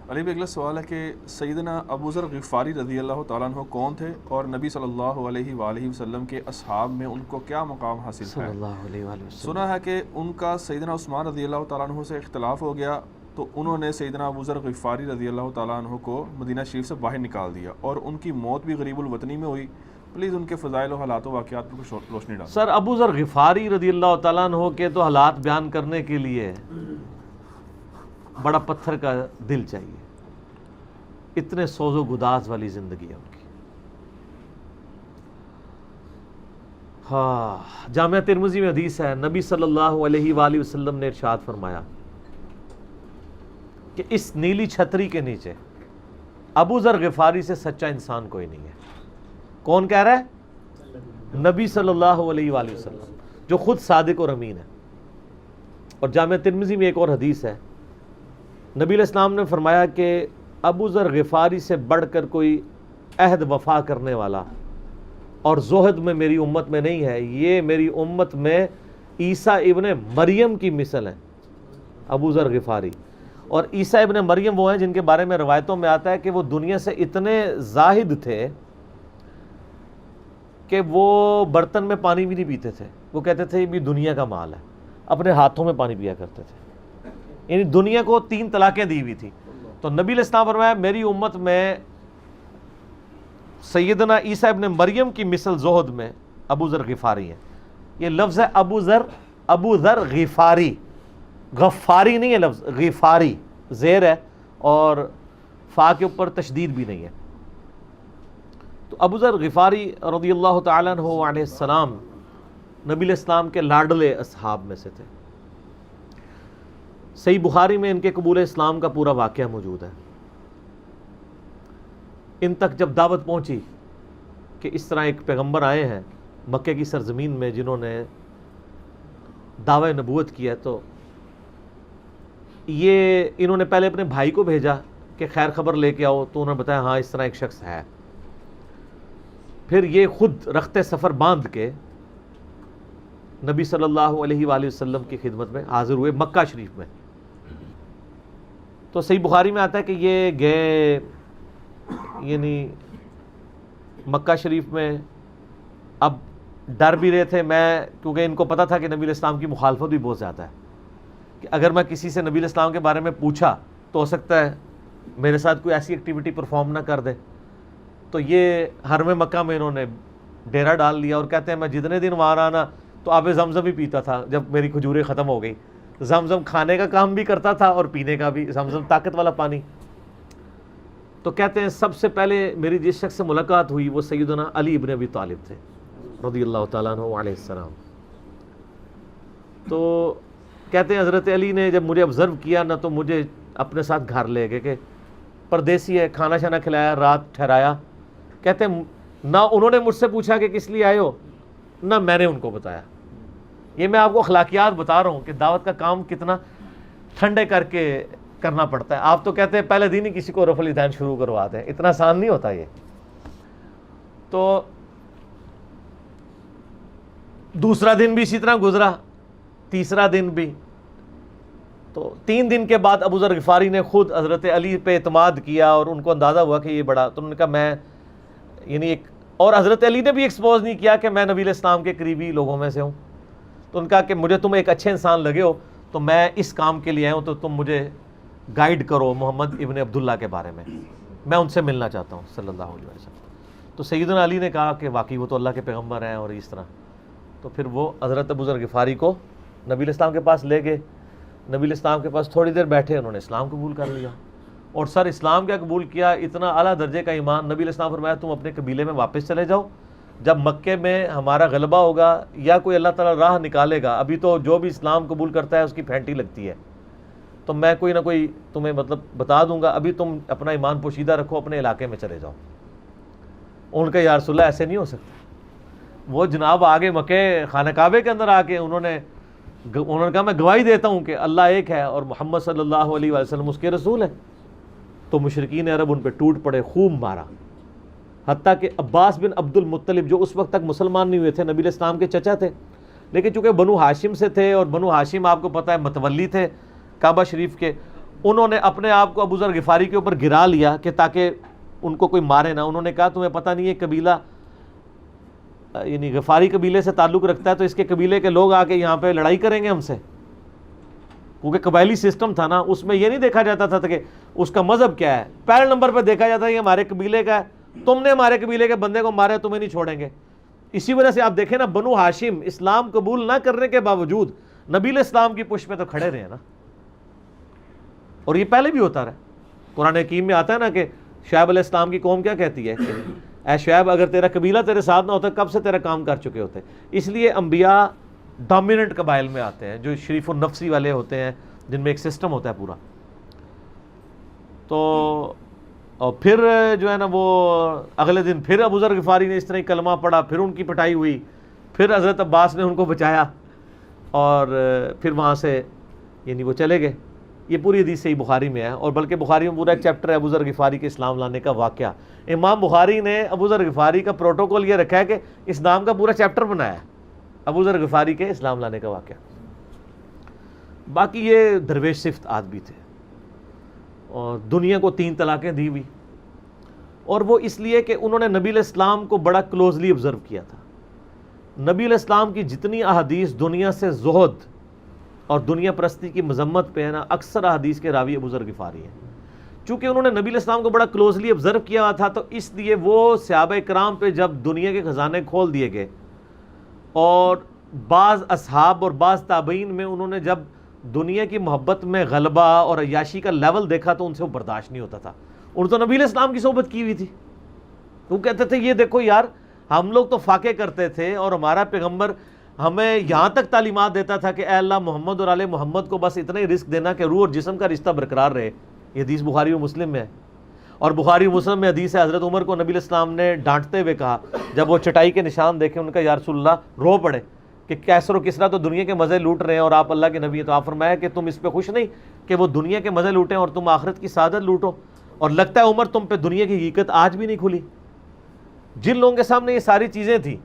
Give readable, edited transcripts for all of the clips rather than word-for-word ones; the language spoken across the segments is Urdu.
علی بھائی اگلا سوال ہے کہ سیدنا ابو ذر غفاری رضی اللہ تعالیٰ عنہ کون تھے اور نبی صلی اللہ علیہ وآلہ وسلم کے اصحاب میں ان کو کیا مقام حاصل صلی ہے؟ اللہ علیہ وآلہ وسلم۔ سنا ہے کہ ان کا سیدنا عثمان رضی اللہ تعالیٰ عنہ سے اختلاف ہو گیا تو انہوں نے سیدنا ابو ذر غفاری رضی اللہ تعالیٰ عنہ کو مدینہ شریف سے باہر نکال دیا اور ان کی موت بھی غریب الوطنی میں ہوئی۔ پلیز ان کے فضائل و حالات و واقعات پر کچھ روشنی ڈالیں۔ سر ابو ذر غفاری رضی اللہ تعالیٰ عنہ کے تو حالات بیان کرنے کے لیے بڑا پتھر کا دل چاہیے، اتنے سوز و گداز والی زندگی ہے ان کی۔ ہاں، جامعہ ترمذی میں حدیث ہے، نبی صلی اللہ علیہ وآلہ وسلم نے ارشاد فرمایا کہ اس نیلی چھتری کے نیچے ابو ذر غفاری سے سچا انسان کوئی نہیں ہے۔ کون کہہ رہا ہے؟ نبی صلی اللہ علیہ وآلہ وسلم، جو خود صادق اور امین ہے۔ اور جامعہ ترمذی میں ایک اور حدیث ہے، نبی علیہ السلام نے فرمایا کہ ابو ذر غفاری سے بڑھ کر کوئی عہد وفا کرنے والا اور زہد میں میری امت میں نہیں ہے، یہ میری امت میں عیسیٰ ابن مریم کی مثل ہے، ابو ذر غفاری۔ اور عیسیٰ ابن مریم وہ ہیں جن کے بارے میں روایتوں میں آتا ہے کہ وہ دنیا سے اتنے زاہد تھے کہ وہ برتن میں پانی بھی نہیں پیتے تھے، وہ کہتے تھے یہ بھی دنیا کا مال ہے، اپنے ہاتھوں میں پانی پیا کرتے تھے، یعنی دنیا کو 3 طلاقیں دی ہوئی تھی۔ تو نبی علیہ السلام فرمایا میری امت میں سیدنا عیسیٰ ابن مریم کی مثل زہد میں ابو ذر غفاری ہیں۔ یہ لفظ ہے ابو ذر غفاری، غفاری نہیں ہے لفظ، غفاری زیر ہے اور فا کے اوپر تشدید بھی نہیں ہے۔ تو ابو ذر غفاری رضی اللہ تعالیٰ عنہ علیہ السلام نبی علیہ السلام کے لاڈلے اصحاب میں سے تھے۔ صحیح بخاری میں ان کے قبول اسلام کا پورا واقعہ موجود ہے۔ ان تک جب دعوت پہنچی کہ اس طرح ایک پیغمبر آئے ہیں مکے کی سرزمین میں جنہوں نے دعوی نبوت کیا، تو یہ انہوں نے پہلے اپنے بھائی کو بھیجا کہ خیر خبر لے کے آؤ، تو انہوں نے بتایا ہاں اس طرح ایک شخص ہے۔ پھر یہ خود رخت سفر باندھ کے نبی صلی اللہ علیہ وآلہ وسلم کی خدمت میں حاضر ہوئے مکہ شریف میں۔ تو صحیح بخاری میں آتا ہے کہ یہ گئے، یعنی مکہ شریف میں اب ڈر بھی رہے تھے، کیونکہ ان کو پتا تھا کہ نبی علیہ السلام کی مخالفت بھی بہت زیادہ ہے، کہ اگر میں کسی سے نبی علیہ السلام کے بارے میں پوچھا تو ہو سکتا ہے میرے ساتھ کوئی ایسی ایکٹیویٹی پرفارم نہ کر دے۔ تو یہ حرم مکہ میں انہوں نے ڈیرا ڈال لیا، اور کہتے ہیں میں جتنے دن وہاں رہا نا تو آب زمزم ہی پیتا تھا۔ جب میری کھجوریں ختم ہو گئی، زمزم کھانے کا کام بھی کرتا تھا اور پینے کا بھی، زمزم طاقت والا پانی۔ تو کہتے ہیں سب سے پہلے میری جس شخص سے ملاقات ہوئی وہ سیدنا علی ابن ابی طالب تھے رضی اللہ تعالیٰ عنہ علیہ السلام۔ تو کہتے ہیں حضرت علی نے جب مجھے آبزرو کیا نہ تو مجھے اپنے ساتھ گھر لے گئے، کہ پردیسی ہے، کھانا شانا کھلایا، رات ٹھہرایا۔ کہتے ہیں نہ انہوں نے مجھ سے پوچھا کہ کس لیے آئے ہو، نہ میں نے ان کو بتایا۔ یہ میں آپ کو اخلاقیات بتا رہا ہوں کہ دعوت کا کام کتنا ٹھنڈے کر کے کرنا پڑتا ہے۔ آپ تو کہتے ہیں پہلے دن ہی کسی کو رفع الیدین شروع کرواتے ہیں، اتنا آسان نہیں ہوتا یہ۔ تو دوسرا دن بھی اسی طرح گزرا، تیسرا دن بھی۔ تو 3 دن کے بعد ابو ذر غفاری نے خود حضرت علی پہ اعتماد کیا، اور ان کو اندازہ ہوا کہ یہ بڑا، تو انہوں نے کہا میں یعنی ایک، اور حضرت علی نے بھی ایکسپوز نہیں کیا کہ میں نبی علیہ السلام کے قریبی لوگوں میں سے ہوں۔ تو ان کا کہ مجھے تم ایک اچھے انسان لگے ہو تو میں اس کام کے لیے آیا ہوں، تو تم مجھے گائیڈ کرو محمد ابن عبداللہ کے بارے میں ان سے ملنا چاہتا ہوں صلی اللہ علیہ وسلم۔ تو سیدنا علی نے کہا کہ واقعی وہ تو اللہ کے پیغمبر ہیں، اور اس طرح۔ تو پھر وہ حضرت ابو ذر غفاری کو نبی علیہ السلام کے پاس لے گئے، نبی علیہ السلام کے پاس تھوڑی دیر بیٹھے، انہوں نے اسلام قبول کر لیا۔ اور سر اسلام کیا قبول کیا، اتنا اعلیٰ درجے کا ایمان۔ نبی علیہ السلام فرمایا تم اپنے قبیلے میں واپس چلے جاؤ، جب مکے میں ہمارا غلبہ ہوگا یا کوئی اللہ تعالیٰ راہ نکالے گا، ابھی تو جو بھی اسلام قبول کرتا ہے اس کی پھینٹی لگتی ہے، تو میں کوئی نہ کوئی تمہیں مطلب بتا دوں گا، ابھی تم اپنا ایمان پوشیدہ رکھو، اپنے علاقے میں چلے جاؤ۔ ان کا یا رسول اللہ ایسے نہیں ہو سکتا۔ وہ جناب آگے مکے خانہ کعبے کے اندر آ کے انہوں نے کہا میں گواہی دیتا ہوں کہ اللہ ایک ہے اور محمد صلی اللہ علیہ وسلم اس کے رسول ہیں۔ تو مشرکین عرب ان پہ ٹوٹ پڑے، خوب مارا، حتیٰ کہ عباس بن عبد المطلب جو اس وقت تک مسلمان نہیں ہوئے تھے، نبی علیہ السلام کے چچا تھے، لیکن چونکہ بنو ہاشم سے تھے، اور بنو ہاشم آپ کو پتہ ہے متولی تھے کعبہ شریف کے، انہوں نے اپنے آپ کو ابو ذر غفاری کے اوپر گرا لیا کہ تاکہ ان کو کوئی مارے نہ. انہوں نے کہا تمہیں پتہ نہیں ہے قبیلہ یعنی غفاری قبیلے سے تعلق رکھتا ہے تو اس کے قبیلے کے لوگ آ کے یہاں پہ لڑائی کریں گے ہم سے, کیونکہ قبائلی سسٹم تھا نا, اس میں یہ نہیں دیکھا جاتا تھا کہ اس کا مذہب کیا ہے, پہلے نمبر پہ دیکھا جاتا ہے یہ ہمارے قبیلے کا ہے, تم نے ہمارے قبیلے کے بندے کو مارا, تمہیں نہیں چھوڑیں گے. اسی وجہ سے آپ دیکھیں نا, بنو ہاشم اسلام قبول نہ کرنے کے باوجود نبی علیہ السلام کی پشت پہ تو کھڑے رہے نا, اور یہ پہلے بھی ہوتا رہا. قرآن حکیم میں آتا ہے نا کہ شعیب علیہ السلام کی قوم کیا کہتی ہے کہ اے شعیب اگر تیرا قبیلہ تیرے ساتھ نہ ہوتا کب سے تیرا کام کر چکے ہوتے. اس لیے انبیاء ڈومیننٹ قبائل میں آتے ہیں جو شریف النفسی والے ہوتے ہیں, جن میں ایک سسٹم ہوتا ہے پورا. تو اور پھر جو ہے نا وہ اگلے دن پھر ابو ذر غفاری نے اس طرح ہی کلمہ پڑھا, پھر ان کی پٹائی ہوئی, پھر حضرت عباس نے ان کو بچایا اور پھر وہاں سے یعنی وہ چلے گئے. یہ پوری حدیث صحیح بخاری میں ہے, اور بلکہ بخاری میں پورا ایک چیپٹر ہے ابو ذر غفاری کے اسلام لانے کا واقعہ. امام بخاری نے ابو ذر غفاری کا پروٹوکول یہ رکھا ہے کہ اس نام کا پورا چیپٹر بنایا ہے, ابو ذر غفاری کے اسلام لانے کا واقعہ. باقی یہ درویش صفت آدمی تھے اور دنیا کو 3 طلاقیں دی ہوئی, اور وہ اس لیے کہ انہوں نے نبی علیہ السلام کو بڑا کلوزلی آبزرو کیا تھا. نبی علیہ السلام کی جتنی احادیث دنیا سے زہد اور دنیا پرستی کی مذمت پہ ہے نا, اکثر احادیث کے راوی ابو ذر غفاری ہیں. چونکہ انہوں نے نبی علیہ السلام کو بڑا کلوزلی آبزرو کیا ہوا تھا, تو اس لیے وہ صحابہ کرام پہ جب دنیا کے خزانے کھول دیے گئے, اور بعض اصحاب اور بعض تابعین میں انہوں نے جب دنیا کی محبت میں غلبہ اور عیاشی کا لیول دیکھا تو ان سے وہ برداشت نہیں ہوتا تھا. انہوں تو نبی علیہ السلام کی صحبت کی ہوئی تھی, وہ کہتے تھے یہ دیکھو یار ہم لوگ تو فاقے کرتے تھے اور ہمارا پیغمبر ہمیں یہاں تک تعلیمات دیتا تھا کہ اے اللہ محمد اور آل محمد کو بس اتنا ہی رزق دینا کہ روح اور جسم کا رشتہ برقرار رہے. یہ حدیث بخاری و مسلم میں ہے, اور بخاری و مسلم میں حدیث ہے حضرت عمر کو نبی علیہ السلام نے ڈانٹتے ہوئے کہا جب وہ چٹائی کے نشان دیکھے, ان کا یا رسول اللہ رو پڑے کہ کیسر و کسرا تو دنیا کے مزے لوٹ رہے ہیں اور آپ اللہ کے نبی ہیں. تو آپ فرمایا کہ تم اس پہ خوش نہیں کہ وہ دنیا کے مزے لوٹیں اور تم آخرت کی سعادت لوٹو, اور لگتا ہے عمر تم پہ دنیا کی حقیقت آج بھی نہیں کھلی. جن لوگوں کے سامنے یہ ساری چیزیں تھیں,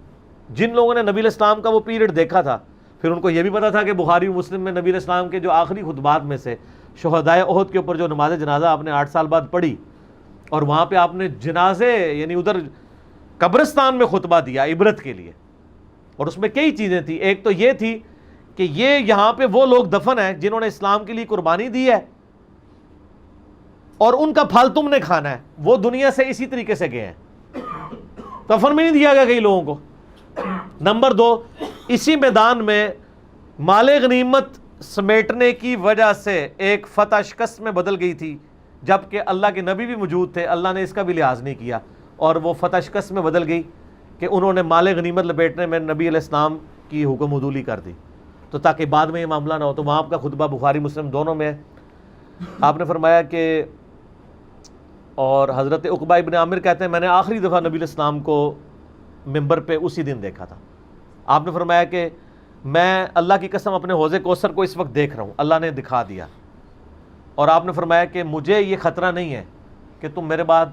جن لوگوں نے نبی علیہ السلام کا وہ پیریڈ دیکھا تھا, پھر ان کو یہ بھی پتا تھا کہ بخاری و مسلم میں نبی علیہ السلام کے جو آخری خطبات میں سے شہدائے احد کے اوپر جو نماز جنازہ آپ نے 8 سال بعد پڑھی, اور وہاں پہ آپ نے جنازے یعنی ادھر قبرستان میں خطبہ دیا عبرت کے لیے, اور اس میں کئی چیزیں تھیں. ایک تو یہ تھی کہ یہ یہاں پہ وہ لوگ دفن ہیں جنہوں نے اسلام کے لیے قربانی دی ہے, اور ان کا پھل تم نے کھانا ہے. وہ دنیا سے اسی طریقے سے گئے ہیں, دفن میں نہیں دیا گیا کئی لوگوں کو. نمبر 2, اسی میدان میں مال غنیمت سمیٹنے کی وجہ سے ایک فتح شکست میں بدل گئی تھی, جبکہ اللہ کے نبی بھی موجود تھے, اللہ نے اس کا بھی لحاظ نہیں کیا, اور وہ فتح شکست میں بدل گئی کہ انہوں نے مال غنیمت لپیٹنے میں نبی علیہ السلام کی حکم عدولی کر دی, تو تاکہ بعد میں یہ معاملہ نہ ہو. تو وہاں آپ کا خطبہ بخاری مسلم دونوں میں ہے. آپ نے فرمایا کہ, اور حضرت عقبہ ابن عامر کہتے ہیں میں نے آخری دفعہ نبی علیہ السلام کو ممبر پہ اسی دن دیکھا تھا. آپ نے فرمایا کہ میں اللہ کی قسم اپنے حوض کوثر کو اس وقت دیکھ رہا ہوں, اللہ نے دکھا دیا. اور آپ نے فرمایا کہ مجھے یہ خطرہ نہیں ہے کہ تم میرے بعد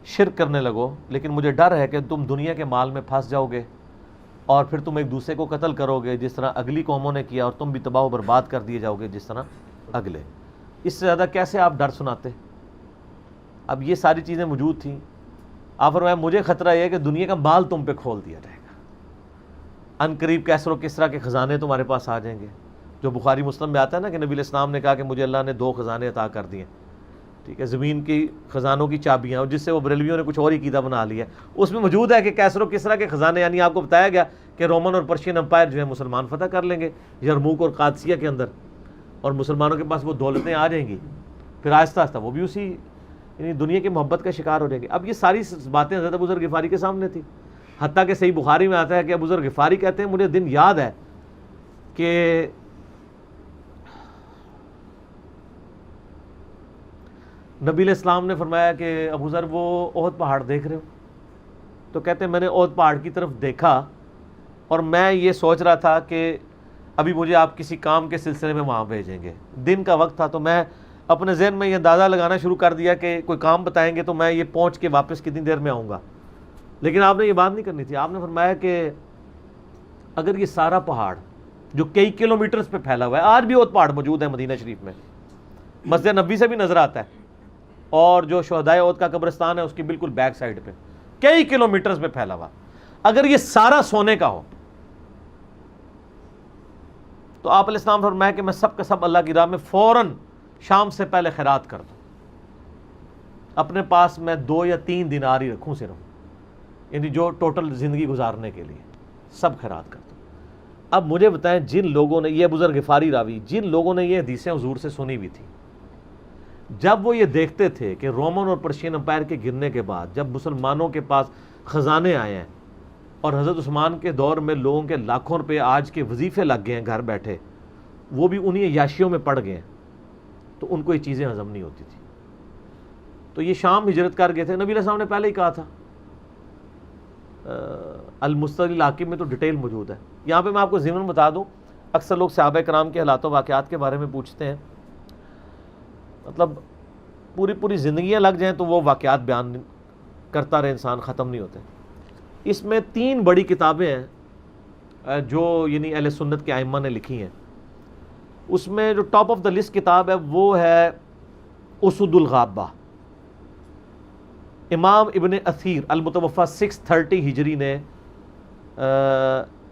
شرک کرنے لگو, لیکن مجھے ڈر ہے کہ تم دنیا کے مال میں پھنس جاؤ گے اور پھر تم ایک دوسرے کو قتل کرو گے جس طرح اگلی قوموں نے کیا, اور تم بھی تباہ و برباد کر دیے جاؤ گے جس طرح اگلے. اس سے زیادہ کیسے آپ ڈر سناتے؟ اب یہ ساری چیزیں موجود تھیں. آپ فرمایا مجھے خطرہ یہ ہے کہ دنیا کا مال تم پہ کھول دیا جائے گا, ان قریب کیسر و کسرا کے خزانے تمہارے پاس آ جائیں گے, جو بخاری مسلم میں آتا ہے نا کہ نبی علیہ السلام نے کہا کہ مجھے اللہ نے 2 خزانے عطا کر دیے, ٹھیک ہے, زمین کی خزانوں کی چابیاں, اور جس سے وہ بریلویوں نے کچھ اور ہی قیدا بنا لیا. اس میں موجود ہے کہ کیسر و کسرا کے خزانے, یعنی آپ کو بتایا گیا کہ رومن اور پرشین امپائر جو ہے مسلمان فتح کر لیں گے یرموک اور قادسیہ کے اندر, اور مسلمانوں کے پاس وہ دولتیں آ جائیں گی, پھر آہستہ آہستہ وہ بھی اسی یعنی دنیا کی محبت کا شکار ہو جائیں گے. اب یہ ساری باتیں حضرت ابو ذر غفاری کے سامنے تھی, حتیٰ کہ صحیح بخاری میں آتا ہے کہ ابو ذر غفاری کہتے ہیں مجھے دن یاد ہے کہ نبی علیہ السلام نے فرمایا کہ ابو ذر وہ احد پہاڑ دیکھ رہے ہو؟ تو کہتے ہیں میں نے احد پہاڑ کی طرف دیکھا اور میں یہ سوچ رہا تھا کہ ابھی مجھے آپ کسی کام کے سلسلے میں وہاں بھیجیں گے. دن کا وقت تھا, تو میں اپنے ذہن میں یہ اندازہ لگانا شروع کر دیا کہ کوئی کام بتائیں گے تو میں یہ پہنچ کے واپس کتنی دیر میں آؤں گا. لیکن آپ نے یہ بات نہیں کرنی تھی. آپ نے فرمایا کہ اگر یہ سارا پہاڑ جو کئی کلومیٹرز پہ پھیلا ہوا ہے, آج بھی احد پہاڑ موجود ہے مدینہ شریف میں, مسجد نبوی سے بھی نظر آتا ہے، اور جو شہدائے احد کا قبرستان ہے اس کی بالکل بیک سائڈ پہ کئی کلومیٹرز پہ پھیلا ہوا. اگر یہ سارا سونے کا ہو تو آپ علیہ السلام فرمایا کہ میں سب کا سب اللہ کی راہ میں فوراً شام سے پہلے خیرات کر دوں. اپنے پاس میں 2 یا 3 دینار ہی رکھوں صرف، یعنی جو ٹوٹل زندگی گزارنے کے لیے سب خیرات کر دوں. اب مجھے بتائیں، جن لوگوں نے، یہ ابو ذر غفاری راوی، جن لوگوں نے یہ حدیثیں حضور سے سنی ہوئی تھی، جب وہ یہ دیکھتے تھے کہ رومن اور پرشین امپائر کے گرنے کے بعد جب مسلمانوں کے پاس خزانے آئے ہیں اور حضرت عثمان کے دور میں لوگوں کے لاکھوں روپے آج کے وظیفے لگ گئے ہیں گھر بیٹھے، وہ بھی انہی عیاشیوں میں پڑ گئے ہیں، تو ان کو یہ چیزیں ہضم نہیں ہوتی تھی. تو یہ شام ہجرت کر گئے تھے. نبی علیہ السلام نے پہلے ہی کہا تھا، المستدرک الحاکم میں تو ڈیٹیل موجود ہے. یہاں پہ میں آپ کو ضمن بتا دوں، اکثر لوگ صحابہ کرام کے حالات و واقعات کے بارے میں پوچھتے ہیں، مطلب پوری زندگیاں لگ جائیں تو وہ واقعات بیان کرتا رہے انسان، ختم نہیں ہوتے. اس میں 3 بڑی کتابیں ہیں جو یعنی اہل سنت کے ائمہ نے لکھی ہیں. اس میں جو ٹاپ آف دا لسٹ کتاب ہے وہ ہے اسد الغابہ. امام ابن اثیر المتوفی 630 ہجری نے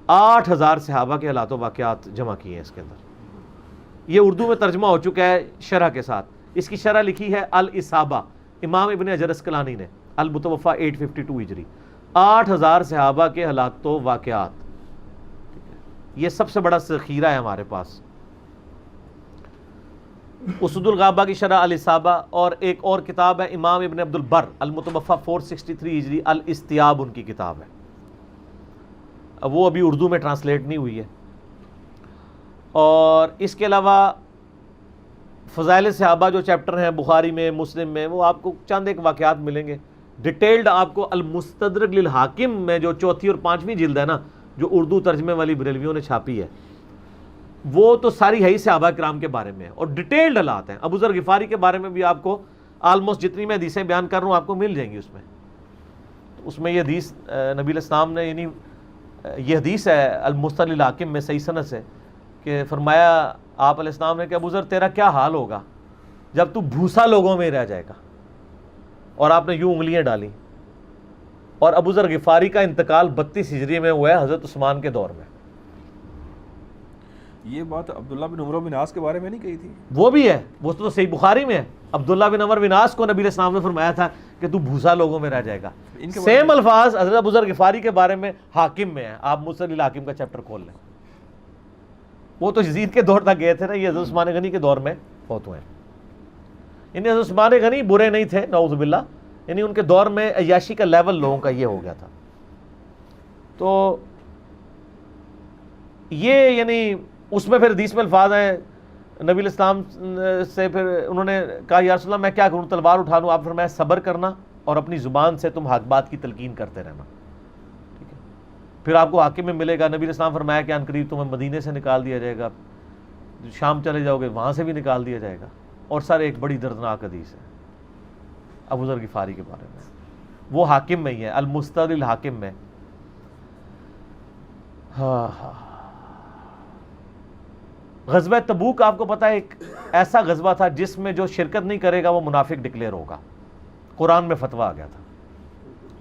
8000 صحابہ کے حالات و واقعات جمع کیے ہیں اس کے اندر. یہ اردو میں ترجمہ ہو چکا ہے شرح کے ساتھ. اس کی شرح لکھی ہے الاصابہ امام ابن حجر اسقلانی نے، المتوفی 852 ہجری. 8000 صحابہ کے حالات و واقعات، یہ سب سے بڑا ذخیرہ ہے ہمارے پاس. اسد الغابہ کی شرح الاصابہ، اور ایک اور کتاب ہے امام ابن عبد البر المتوفی 463 ہجری، الاستیاب ان کی کتاب ہے. اب وہ ابھی اردو میں ٹرانسلیٹ نہیں ہوئی ہے. اور اس کے علاوہ فضائل صحابہ جو چیپٹر ہیں بخاری میں، مسلم میں، وہ آپ کو چند ایک واقعات ملیں گے ڈیٹیلڈ. آپ کو المستدرک للحاکم میں جو 4تھی اور 5ویں جلد ہے نا، جو اردو ترجمے والی بریلویوں نے چھاپی ہے، وہ تو ساری ہے ہی صحابہ کرام کے بارے میں، اور ڈیٹیلڈ حالات ہیں. ابو ذر غفاری کے بارے میں بھی آپ کو آلموسٹ جتنی میں حدیثیں بیان کر رہا ہوں آپ کو مل جائیں گی. اس میں یہ حدیث نبی علیہ السلام نے، یعنی یہ حدیث ہے المستدرک للحاکم میں صحیح سند سے، کہ فرمایا آپ علیہ السلام نے کہ ابو ذر تیرا کیا حال ہوگا جب تو بھوسا لوگوں میں رہ جائے گا. اور آپ نے یوں انگلیاں ڈالی. اور ابو ذر غفاری کا انتقال 32 ہجری میں ہوا ہے حضرت عثمان کے دور میں. یہ بات عبداللہ بن عمر بن عاص کے بارے میں نہیں کہی تھی؟ وہ بھی ہے، وہ تو صحیح بخاری میں ہے. عبداللہ بن عمر بن عاص کو نبی علیہ السلام نے فرمایا تھا کہ تو بھوسا لوگوں میں رہ جائے گا. سیم الفاظ حضرت ابو ذر غفاری کے بارے میں حاکم میں ہے. آپ مستدرک الحاکم کا چیپٹر کھول لیں. وہ تو یزید کے دور تک گئے تھے نا، یہ حضرت عثمان غنی کے دور میں فوت ہوئے ہیں. یعنی حضرت عثمان غنی برے نہیں تھے نعوذ باللہ، یعنی ان کے دور میں عیاشی کا لیول لوگوں کا یہ ہو گیا تھا. تو یہ یعنی اس میں پھر حدیث میں الفاظ ہیں نبی علیہ السلام سے، پھر انہوں نے کہا یا رسول اللہ میں کیا کروں، تلوار اٹھا لوں؟ آپ فرمایا صبر کرنا اور اپنی زبان سے تم حق بات کی تلقین کرتے رہنا. ٹھیک ہے، پھر آپ کو حاکم میں ملے گا. نبی علیہ السلام فرمایا کہ ان قریب تمہیں مدینے سے نکال دیا جائے گا، شام چلے جاؤ گے وہاں سے بھی نکال دیا جائے گا. اور سر ایک بڑی دردناک حدیث ہے ابو ذر غفاری کے بارے میں، وہ حاکم میں ہی ہے، المستدرک الحاکم میں. غزوہ تبوک آپ کو پتا ہے ایک ایسا غزوہ تھا جس میں جو شرکت نہیں کرے گا وہ منافق ڈکلیئر ہوگا. قرآن میں فتویٰ آ گیا تھا.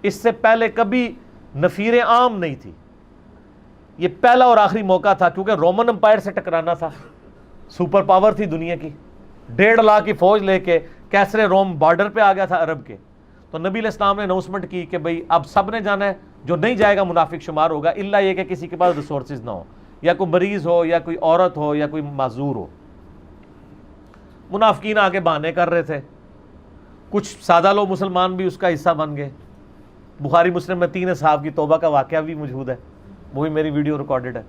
اس سے پہلے کبھی نفیر عام نہیں تھی. یہ پہلا اور آخری موقع تھا، کیونکہ رومن امپائر سے ٹکرانا تھا. سپر پاور تھی دنیا کی، 1.5 لاکھ کی فوج لے کے کیسرے روم بارڈر پہ آ گیا تھا عرب کے. تو نبی علیہ السلام نے اناؤنسمنٹ کی کہ بھئی اب سب نے جانا ہے، جو نہیں جائے گا منافق شمار ہوگا، الا یہ کہ کسی کے پاس ریسورسز نہ ہو، یا کوئی مریض ہو، یا کوئی عورت ہو، یا کوئی معذور ہو. منافقین آگے بہانے کر رہے تھے. کچھ سادہ لوگ مسلمان بھی اس کا حصہ بن گئے. بخاری مسلم میں 3 اصحاب کی توبہ کا واقعہ بھی موجود ہے، وہ بھی میری ویڈیو ریکارڈڈ ہے.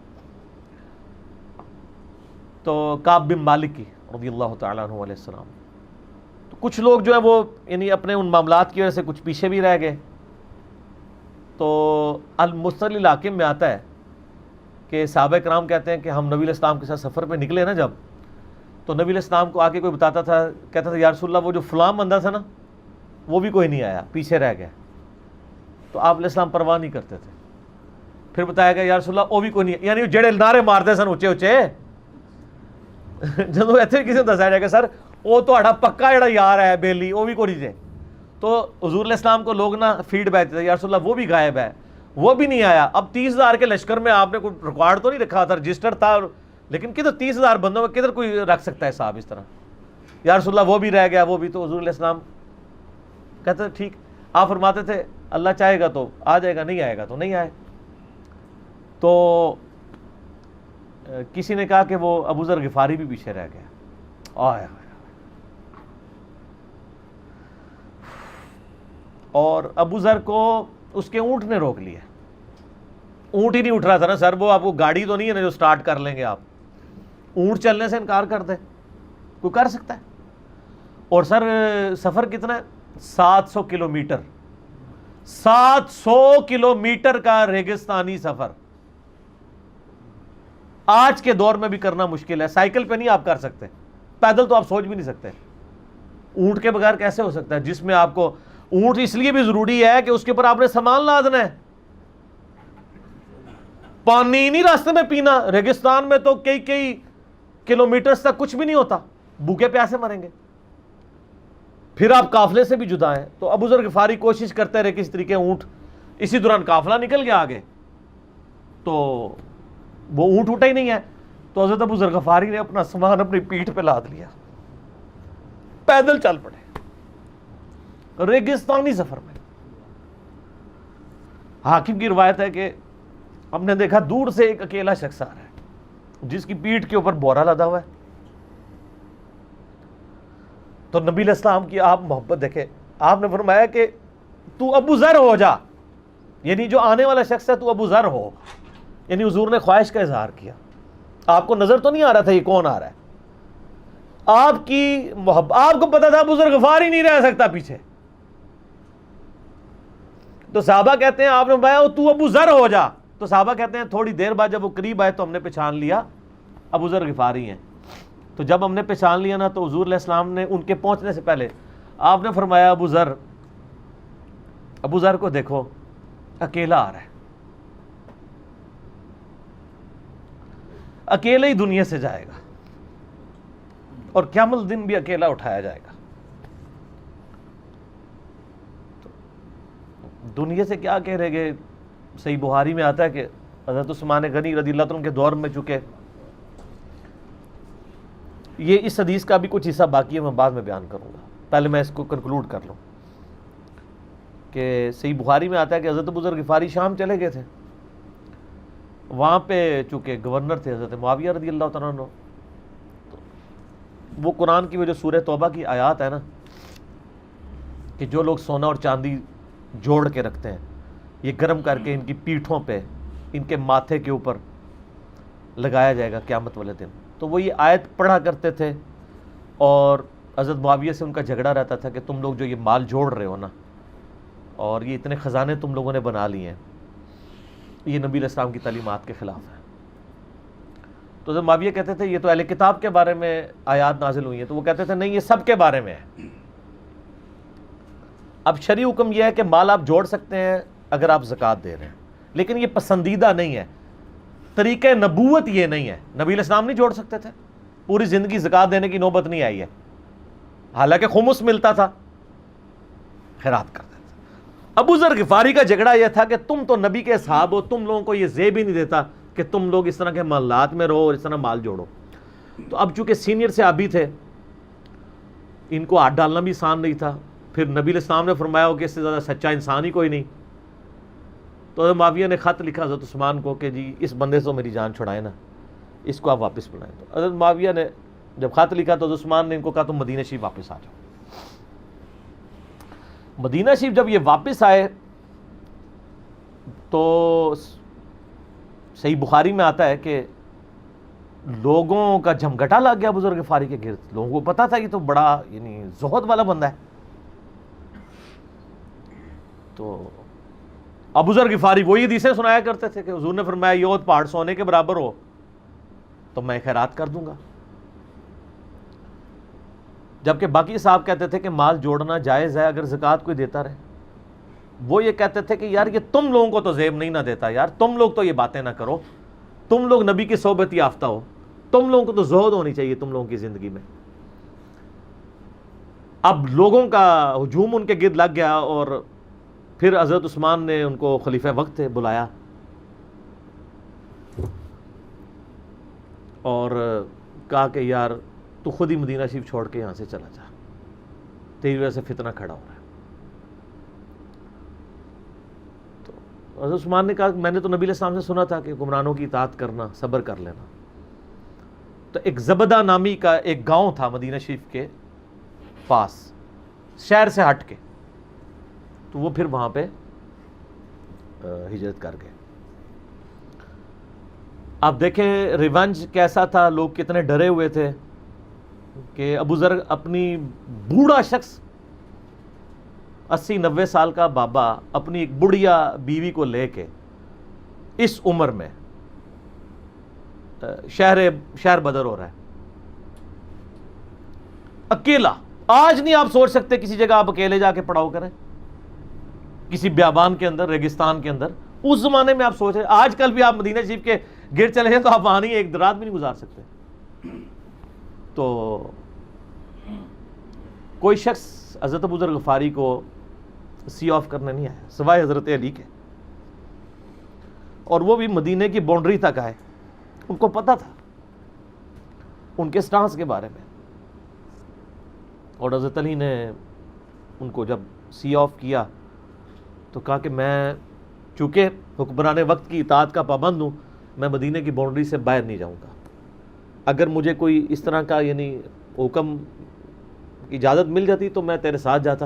تو کعب بن مالک کی رضی اللہ تعالیٰ عنہ علیہ السلام. تو کچھ لوگ جو ہیں وہ یعنی اپنے ان معاملات کی وجہ سے کچھ پیچھے بھی رہ گئے. تو المستدرک الحاکم میں آتا ہے کہ صحابہ کرام کہتے ہیں کہ ہم نبی علیہ السلام کے ساتھ سفر پہ نکلے نا جب، تو نبی علیہ السلام کو آ کے کوئی بتاتا تھا، کہتا تھا یا رسول اللہ وہ جو فلاں بندہ تھا نا وہ بھی کوئی نہیں آیا، پیچھے رہ گیا. تو آپ علیہ السلام پرواہ نہیں کرتے تھے. پھر بتایا گیا یا رسول اللہ وہ بھی کوئی نہیں، یعنی جڑے نعرے مارتے سن اچے اچے جب ایسے کسی نے دسایا جائے گا سر وہ تہاڈا پکا جڑا یار ہے بیلی وہ بھی کوئی نہیں. تو حضور علیہ السلام کو لوگ نا فیڈ بیک دیتے یا رسول اللہ وہ بھی غائب ہے, وہ بھی نہیں آیا. اب 30,000 کے لشکر میں آپ نے کوئی ریکارڈ تو نہیں رکھا تھا, رجسٹر تھا, لیکن کدھر 30,000 بندوں میں کدھر کوئی رکھ سکتا ہے صاحب اس طرح, یا رسول اللہ وہ بھی رہ گیا وہ بھی. تو حضور علیہ السلام کہتے ہیں ٹھیک. آپ فرماتے تھے اللہ چاہے گا تو آ جائے گا, نہیں آئے گا تو نہیں آئے. تو کسی نے کہا کہ وہ ابو ذر غفاری بھی پیچھے رہ گیا. آیا اور ابو ذر کو اس کے اونٹ نے روک لیا. اونٹ ہی نہیں اٹھ رہا تھا نا سر, وہ آپ کو گاڑی تو نہیں ہے نا جو سٹارٹ کر لیں گے آپ, اونٹ چلنے سے انکار کر دیں, کوئی کر سکتا ہے؟ اور سر سفر کتنا ہے؟ 700 کلومیٹر. 700 کلومیٹر کا ریگستانی سفر آج کے دور میں بھی کرنا مشکل ہے. سائیکل پہ نہیں آپ کر سکتے, پیدل تو آپ سوچ بھی نہیں سکتے. اونٹ کے بغیر کیسے ہو سکتا ہے, جس میں آپ کو اونٹ اس لیے بھی ضروری ہے کہ اس کے اوپر آپ نے سامان لادنا ہے, پانی نہیں راستے میں پینا. ریگستان میں تو کئی کلومیٹرز تک کچھ بھی نہیں ہوتا, بھوکے پیاسے مریں گے. پھر آپ قافلے سے بھی جدا ہیں. تو ابو ذر غفاری کوشش کرتے رہے کس طریقے اونٹ, اسی دوران قافلہ نکل گیا آگے, تو وہ اونٹ اٹھا ہی نہیں ہے. تو حضرت ابو ذر غفاری نے اپنا سامان اپنی پیٹھ پہ لاد لیا, پیدل چل پڑے ریگستانی سفر میں. حاکم کی روایت ہے کہ ہم نے دیکھا دور سے ایک اکیلا شخص آ رہا ہے جس کی پیٹھ کے اوپر بورا لدا ہوا ہے. تو نبی علیہ السلام کی آپ محبت دیکھیں, آپ نے فرمایا کہ تو ابو ذر ہو جا, یعنی جو آنے والا شخص ہے تو ابو ذر ہو. یعنی حضور نے خواہش کا اظہار کیا. آپ کو نظر تو نہیں آ رہا تھا یہ کون آ رہا ہے, آپ کی محبت, آپ کو پتا تھا ابو ذر غفاری نہیں رہ سکتا پیچھے. تو صحابہ کہتے ہیں آپ نے فرمایا تو ابو ذر ہو جا. تو صحابہ کہتے ہیں تھوڑی دیر بعد جب وہ قریب آئے تو ہم نے پہچان لیا ابو ذر غفاری ہیں. تو جب ہم نے پہچان لیا نا, تو حضور علیہ السلام نے ان کے پہنچنے سے پہلے آپ نے فرمایا ابو ذر کو دیکھو اکیلا آ رہا ہے, اکیلے ہی دنیا سے جائے گا اور قیامت دن بھی اکیلا اٹھایا جائے گا. دنیا سے کیا کہہ رہے گے. صحیح بخاری میں آتا ہے کہ حضرت عثمان غنی رضی اللہ عنہ کے دور میں چکے, یہ اس حدیث کا بھی کچھ حصہ باقی ہے, میں بعد میں بیان کروں گا, پہلے میں اس کو کنکلوڈ کر لوں. کہ صحیح بخاری میں آتا ہے کہ حضرت ابو ذر غفاری شام چلے گئے تھے, وہاں پہ چونکہ گورنر تھے حضرت معاویہ رضی اللہ تعالیٰ عنہ. وہ قرآن کی وہ جو سورہ توبہ کی آیات ہے نا, کہ جو لوگ سونا اور چاندی جوڑ کے رکھتے ہیں یہ گرم کر کے ان کی پیٹھوں پہ, ان کے ماتھے کے اوپر لگایا جائے گا قیامت والے دن. تو وہ یہ آیت پڑھا کرتے تھے, اور حضرت معاویہ سے ان کا جھگڑا رہتا تھا کہ تم لوگ جو یہ مال جوڑ رہے ہو نا, اور یہ اتنے خزانے تم لوگوں نے بنا لیے ہیں, یہ نبی علیہ السلام کی تعلیمات کے خلاف ہے. تو حضرت معاویہ کہتے تھے یہ تو اہل کتاب کے بارے میں آیات نازل ہوئی ہیں. تو وہ کہتے تھے نہیں, یہ سب کے بارے میں ہے. اب شرعی حکم یہ ہے کہ مال آپ جوڑ سکتے ہیں اگر آپ زکوٰۃ دے رہے ہیں, لیکن یہ پسندیدہ نہیں ہے, طریقہ نبوت یہ نہیں ہے. نبی علیہ السلام نہیں جوڑ سکتے تھے, پوری زندگی زکوٰۃ دینے کی نوبت نہیں آئی ہے, حالانکہ خمس ملتا تھا, خیرات کرتے تھے. ابو ذر غفاری کا جھگڑا یہ تھا کہ تم تو نبی کے اصحاب ہو, تم لوگوں کو یہ زیب ہی نہیں دیتا کہ تم لوگ اس طرح کے محلات میں رہو اور اس طرح مال جوڑو. تو اب چونکہ سینئر صحابی تھے, ان کو ہاتھ ڈالنا بھی آسان نہیں تھا. پھر نبی علیہ السلام نے فرمایا ہو کہ اس سے زیادہ سچا انسان ہی کوئی نہیں. تو حضرت معاویہ نے خط لکھا حضرت عثمان کو کہ جی اس بندے سے میری جان چھڑائے نا, اس کو آپ واپس بلائیں. تو حضرت معاویہ نے جب خط لکھا تو حضرت عثمان نے ان کو کہا تم مدینہ شریف واپس آ جاؤ. مدینہ شریف جب یہ واپس آئے تو صحیح بخاری میں آتا ہے کہ لوگوں کا جھمگٹا لگ گیا ابو ذر غفاری کے گرد. لوگوں کو پتا تھا یہ تو بڑا یعنی زہد والا بندہ ہے. تو ابو ذر غفاری وہی حدیثیں سنایا کرتے تھے کہ حضور نے فرمایا یہ احد پہاڑ سونے کے برابر ہو تو میں خیرات کر دوں گا. جبکہ باقی صاحب کہتے تھے کہ مال جوڑنا جائز ہے اگر زکوٰۃ کوئی دیتا رہے. وہ یہ کہتے تھے کہ یار یہ تم لوگوں کو تو زیب نہیں نہ دیتا, یار تم لوگ تو یہ باتیں نہ کرو, تم لوگ نبی کی صحبت یافتہ ہو, تم لوگوں کو تو زہد ہونی چاہیے تم لوگوں کی زندگی میں. اب لوگوں کا ہجوم ان کے گرد لگ گیا اور پھر حضرت عثمان نے ان کو خلیفہ وقت تھے بلایا اور کہا کہ یار تو خود ہی مدینہ شریف چھوڑ کے یہاں سے چلا جا، تیری وجہ سے فتنہ کھڑا ہو رہا ہے۔ تو حضرت عثمان نے کہا میں نے تو نبی علیہ السلام سے سنا تھا کہ حکمرانوں کی اطاعت کرنا، صبر کر لینا۔ تو ایک زبدہ نامی کا ایک گاؤں تھا مدینہ شریف کے پاس، شہر سے ہٹ کے، تو وہ پھر وہاں پہ ہجرت کر گئے۔ آپ دیکھیں ریونج کیسا تھا، لوگ کتنے ڈرے ہوئے تھے کہ ابو ذر اپنی بوڑھا شخص 80-90 سال کا بابا اپنی ایک بڑھیا بیوی کو لے کے اس عمر میں شہر بدر ہو رہا ہے اکیلا۔ آج نہیں آپ سوچ سکتے کسی جگہ آپ اکیلے جا کے پڑاؤ کریں، کسی بیابان کے اندر، ریگستان کے اندر۔ اس زمانے میں آپ سوچ رہے، آج کل بھی آپ مدینہ شریف کے گرد چلے جائیں تو آپ وہاں نہیں ایک رات بھی نہیں گزار سکتے۔ تو کوئی شخص حضرت ابو ذر غفاری کو سی آف کرنے نہیں آیا سوائے حضرت علی کے، اور وہ بھی مدینے کی باؤنڈری تک آئے۔ ان کو پتہ تھا ان کے سٹانس کے بارے میں، اور حضرت علی نے ان کو جب سی آف کیا تو کہا کہ میں چونکہ حکمران وقت کی اطاعت کا پابند ہوں، میں مدینے کی باؤنڈری سے باہر نہیں جاؤں گا۔ اگر مجھے کوئی اس طرح کا یعنی حکم کی اجازت مل جاتی تو میں تیرے ساتھ جاتا۔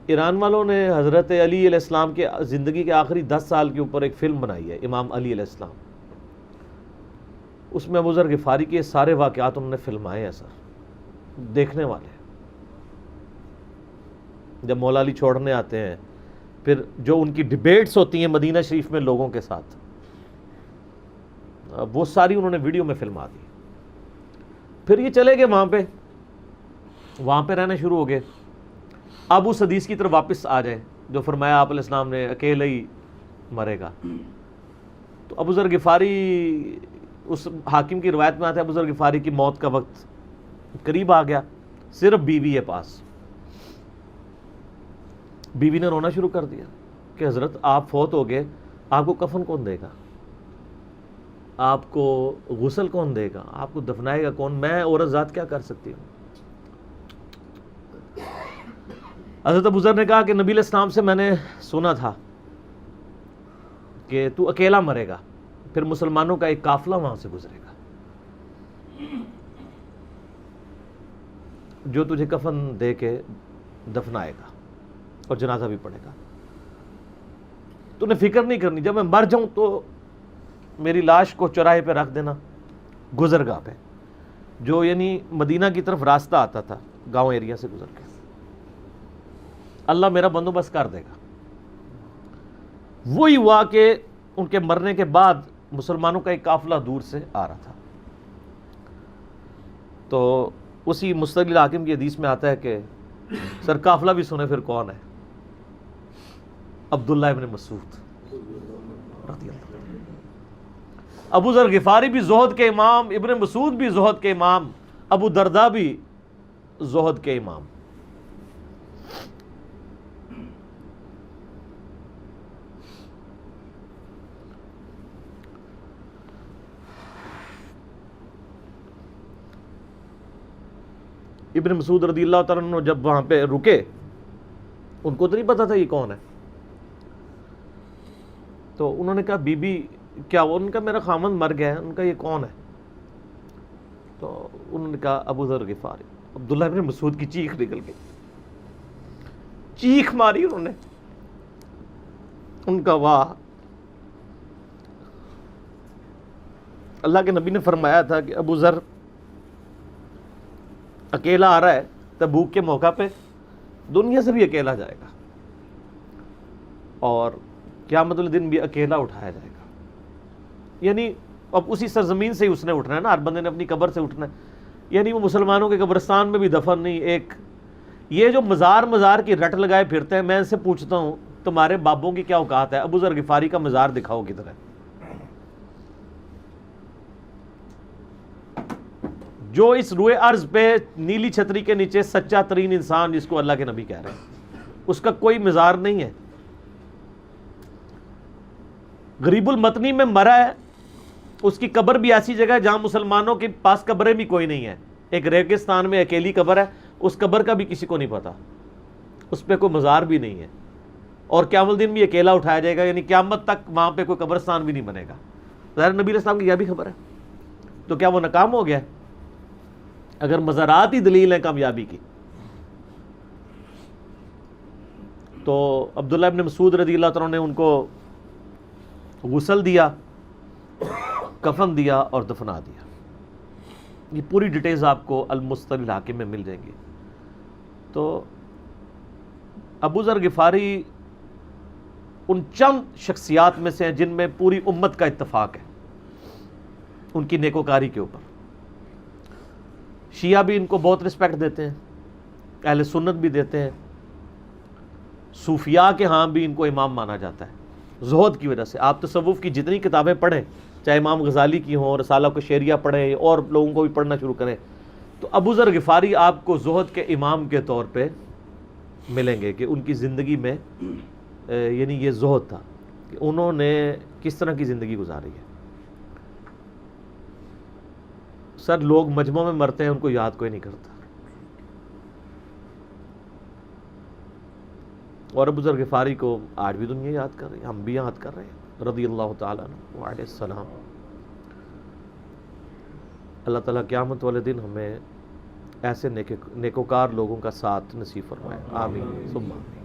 ایران والوں نے حضرت علی علیہ السلام کے زندگی کے آخری 10 سال کے اوپر ایک فلم بنائی ہے، امام علی علیہ السلام۔ اس میں ابو ذر غفاری کے سارے واقعات انہوں نے فلمائے ہیں سر، دیکھنے والے ہیں۔ جب مولا علی چھوڑنے آتے ہیں، پھر جو ان کی ڈیبیٹس ہوتی ہیں مدینہ شریف میں لوگوں کے ساتھ، وہ ساری انہوں نے ویڈیو میں فلما دی۔ پھر یہ چلے گئے وہاں پہ رہنا شروع ہو گئے۔ اب اس حدیث کی طرف واپس آ جائیں جو فرمایا آپ علیہ السلام نے اکیلے ہی مرے گا، تو ابو ذر غفاری، اس حاکم کی روایت میں آتا ہے ابو ذر غفاری کی موت کا وقت قریب آ گیا، صرف بیوی ہے پاس۔ بیوی نے رونا شروع کر دیا کہ حضرت آپ فوت ہو گئے، آپ کو کفن کون دے گا، آپ کو غسل کون دے گا، آپ کو دفنائے گا کون، میں عورت ذات کیا کر سکتی ہوں۔ حضرت ابو ذر نے کہا کہ نبی علیہ السلام سے میں نے سنا تھا کہ تو اکیلا مرے گا، پھر مسلمانوں کا ایک قافلہ وہاں سے گزرے گا جو تجھے کفن دے کے دفنائے گا اور جنازہ بھی پڑے گا۔ تو نے فکر نہیں کرنی، جب میں مر جاؤں تو میری لاش کو چوراہے پہ رکھ دینا، گزرگاہ پہ، جو یعنی مدینہ کی طرف راستہ آتا تھا گاؤں ایریا سے گزر کے، اللہ میرا بندوبست کر دے گا۔ وہی ہوا کہ ان کے مرنے کے بعد مسلمانوں کا ایک قافلہ دور سے آ رہا تھا۔ تو اسی مستقل حاکم کی حدیث میں آتا ہے کہ سر قافلہ بھی سنے پھر کون ہے، عبداللہ ابن مسعود رضی اللہ عنہ۔ ابو ذر غفاری بھی زہد کے امام، ابن مسعود بھی زہد کے امام، ابو درداء بھی زہد کے امام۔ ابن مسعود رضی اللہ تعالیٰ عنہ جب وہاں پہ رکے، ان کو تو نہیں پتا تھا یہ کون ہے، تو انہوں نے کہا بی بی کیا ہوا؟ ان کا میرا خامند مر گیا ہے۔ ان کا یہ کون ہے؟ تو انہوں نے کہا ابو ذر غفاری۔ عبداللہ ابن مسعود کی چیخ نکل گئی، چیخ ماری انہوں نے، ان کا واہ۔ اللہ کے نبی نے فرمایا تھا کہ ابو ذر اکیلا آ رہا ہے تبوک کے موقع پہ، دنیا سے بھی اکیلا جائے گا، اور قیامت والے دن بھی اکیلا اٹھایا جائے گا۔ یعنی اب اسی سرزمین سے ہی اس نے اٹھنا ہے نا، ہر بندے نے اپنی قبر سے اٹھنا ہے، یعنی وہ مسلمانوں کے قبرستان میں بھی دفن نہیں۔ ایک یہ جو مزار کی رٹ لگائے پھرتے ہیں، میں ان سے پوچھتا ہوں تمہارے بابوں کی کیا اوقات ہے؟ ابو ذر غفاری کا مزار دکھاؤ کدھر ہے؟ جو اس روئے ارض پہ نیلی چھتری کے نیچے سچا ترین انسان جس کو اللہ کے نبی کہہ رہے ہیں، اس کا کوئی مزار نہیں ہے. غریب المطنی میں مرا ہے، اس کی قبر بھی ایسی جگہ ہے جہاں مسلمانوں کے پاس قبریں بھی کوئی نہیں ہے. ایک ریگستان میں اکیلی قبر ہے، اس قبر کا بھی کسی کو نہیں پتا، اس پہ کوئی مزار بھی نہیں ہے، اور قیامت الدین بھی اکیلا اٹھایا جائے گا، یعنی قیامت تک وہاں پہ کوئی قبرستان بھی نہیں بنے گا. ظاہر نبی علیہ السلام کی یہ بھی خبر ہے. تو کیا وہ ناکام ہو گیا ہے؟ اگر مزارات ہی دلیل ہیں کامیابی کی، تو عبداللہ ابن مسعود رضی اللہ تعالیٰ نے ان کو غسل دیا، کفن دیا اور دفنا دیا. یہ پوری ڈیٹیلز آپ کو المستدرک الحاکم میں مل جائیں گی. تو ابو ذر غفاری ان چند شخصیات میں سے ہیں جن میں پوری امت کا اتفاق ہے ان کی نیکوکاری کے اوپر. شیعہ بھی ان کو بہت رسپیکٹ دیتے ہیں، اہل سنت بھی دیتے ہیں، صوفیاء کے ہاں بھی ان کو امام مانا جاتا ہے زہد کی وجہ سے. آپ تصوف کی جتنی کتابیں پڑھیں، چاہے امام غزالی کی ہوں، رسالہ قشیریہ پڑھیں، اور لوگوں کو بھی پڑھنا شروع کریں، تو ابو ذر غفاری آپ کو زہد کے امام کے طور پہ ملیں گے کہ ان کی زندگی میں یعنی یہ زہد تھا کہ انہوں نے کس طرح کی زندگی گزاری ہے. سر لوگ مجمع میں مرتے ہیں، ان کو یاد کوئی نہیں کرتا، اور ابو ذر غفاری کو آج بھی دنیا یاد کر رہی ہے، ہم بھی یاد کر رہے ہیں رضی اللہ تعالیٰ عنہ علیہ السلام. اللہ تعالیٰ قیامت والے دن ہمیں ایسے نیکوکار لوگوں کا ساتھ نصیب فرمائے. آمین ثم آمین.